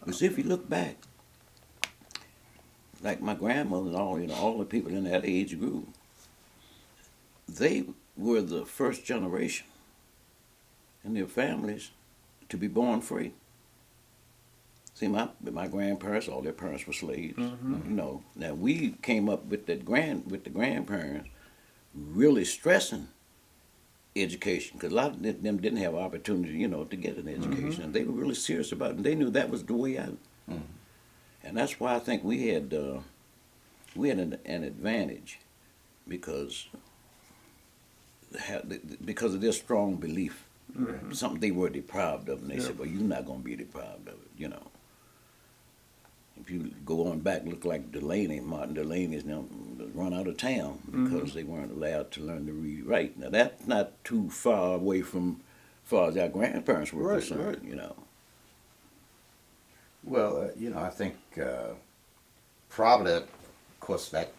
Because if you look back, like my grandmother and all, all the people in that age group, they were the first generation in their families to be born free. See, my grandparents, all their parents were slaves. Now we came up with the grandparents really stressing education because a lot of them didn't have opportunity, to get an education, and they were really serious about it. And they knew that was the way out, and that's why I think we had an advantage because because of their strong belief, something they were deprived of, and they said, "Well, you're not going to be deprived of it." If you go on back, look like Martin Delaney's now run out of town because they weren't allowed to learn to read right. Now that's not too far away from as far as our grandparents were concerned. Well, I think probably, of course, that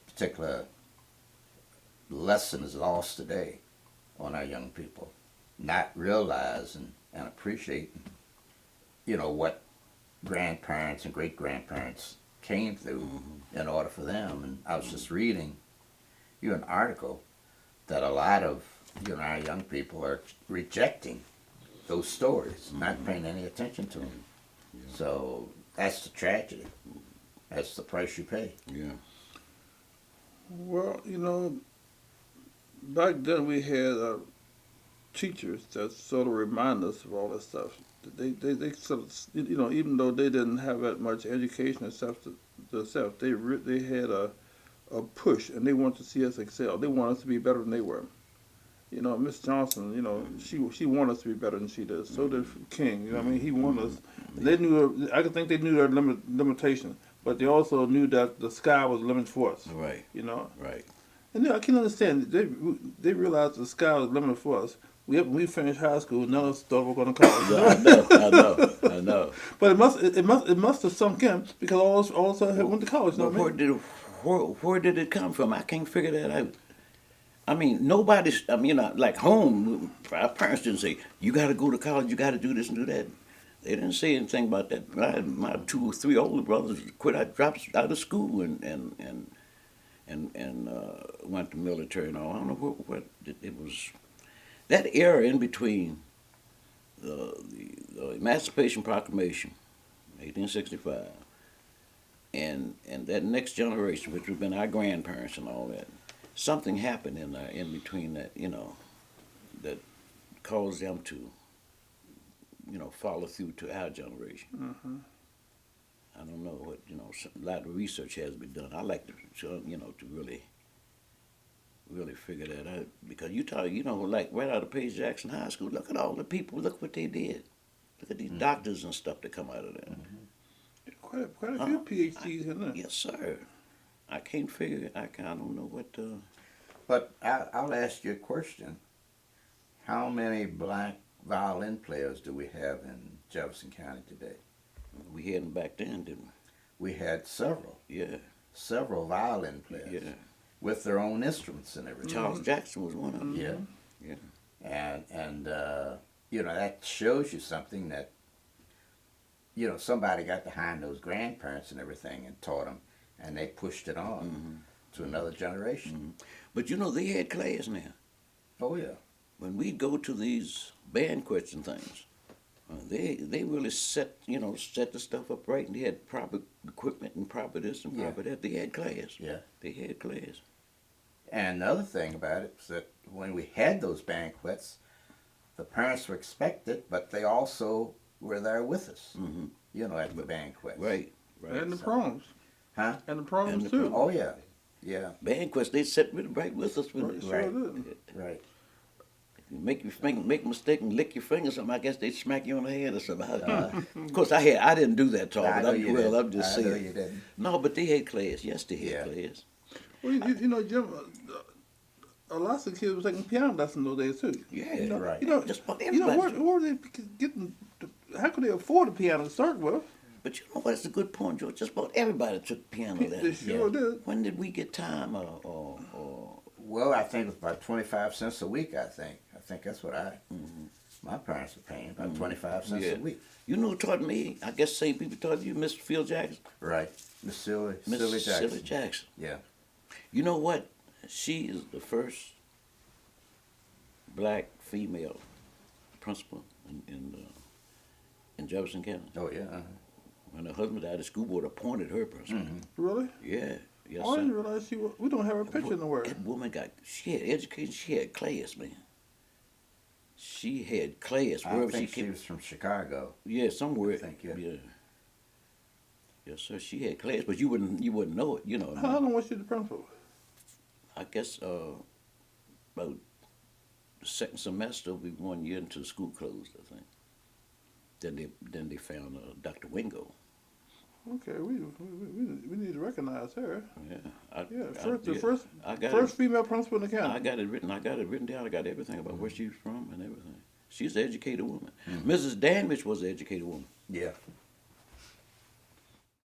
particular lesson is lost today on our young people, not realizing and appreciating, what grandparents and great grandparents came through in order for them. And I was just reading an article that a lot of our young people are rejecting those stories, not paying any attention to them. Yeah. So that's the tragedy. That's the price you pay. Yeah. Well, back then we had teachers that sort of remind us of all that stuff. They sort of, even though they didn't have that much education themselves, they had a push, and they wanted to see us excel. They wanted us to be better than they were. Miss Johnson, she wanted us to be better than she did. So did King. He wanted us. They knew. I think they knew their limitation, but they also knew that the sky was the limit for us. Right. Right. And I can understand. They realized the sky was the limit for us. When we finished high school, none of us thought we were going to college. I know. But it must have sunk in because all of us went to college. Where did it come from? I can't figure that out. Nobody's. Like home, our parents didn't say you got to go to college, you got to do this and do that. They didn't say anything about that. My 2 or 3 older brothers dropped out of school and went to military and all. I don't know what it was. That era in between the Emancipation Proclamation, 1865, and that next generation, which would have been our grandparents and all that, something happened in between that, that caused them to, follow through to our generation. Mm-hmm. I don't know what, a lot of research has been done. I like to, to really figure that out because like right out of Page Jackson High School, look at all the people, look what they did. Look at these doctors and stuff that come out of there. Quite a few PhDs in there. Yes, sir. I can't figure. I don't know what. But I'll ask you a question. How many black violin players do we have in Jefferson County today? We had them back then, didn't we? We had several. Yeah. Several violin players. Yeah. With their own instruments and everything. Charles Jackson was one of them. Yeah. Yeah. And that shows you something that, somebody got behind those grandparents and everything and taught them, and they pushed it on to another generation. But they had class now. Oh, yeah. When we go to these banquets and things, they really set the stuff up right, and they had proper equipment and proper this and proper that. They had class. Yeah. They had class. And the other thing about it was that when we had those banquets, the parents were expected, but they also were there with us, at the banquets. Right. And the proms. Huh? And the proms, And the too. Oh, yeah. Yeah. Banquets, they sat right with us. Right. Sure did. Right. You make a mistake and lick your finger or something, I guess they'd smack you on the head or something. Of course, I didn't do that, Tom. I'm just saying. I know you didn't. No, but they had class. Yes, they had class. Well, Jim, lots of kids were taking piano lessons those days too. Yeah, right. Just about everybody. Where were they getting? How could they afford a piano to start with? But you know what? It's a good point, George. Just about everybody took piano They lessons. sure did. When did we get time or Well, I think it was about 25 cents a week, I think that's what My parents were paying about 25 cents Yeah. a week. You know who taught me? I guess same people taught you, Mr. Phil Jackson. Right. Miss Silly, Miss Silly Jackson. Silly Jackson. Yeah. You know what? She is the first black female principal in Jefferson County. Oh, yeah. When her husband died, the school board appointed her principal. Really? Yeah. Yes, Oh, I didn't sir. realize we don't have her picture nowhere. That woman she had education, she had class, man. She had class I wherever think she she came. was from Chicago. Yeah, somewhere. I think, yeah. Yes, sir. She had class, but you wouldn't know it, you know. How long was she the principal? I guess about the second semester will be 1 year until the school closed, I think. Then they found Dr. Wingo. Okay, we need to recognize her. Yeah. The I got first female principal in the county. I got it written down. I got everything about where she was from and everything. She's an educated woman. Mrs. Damage was an educated woman. Yeah.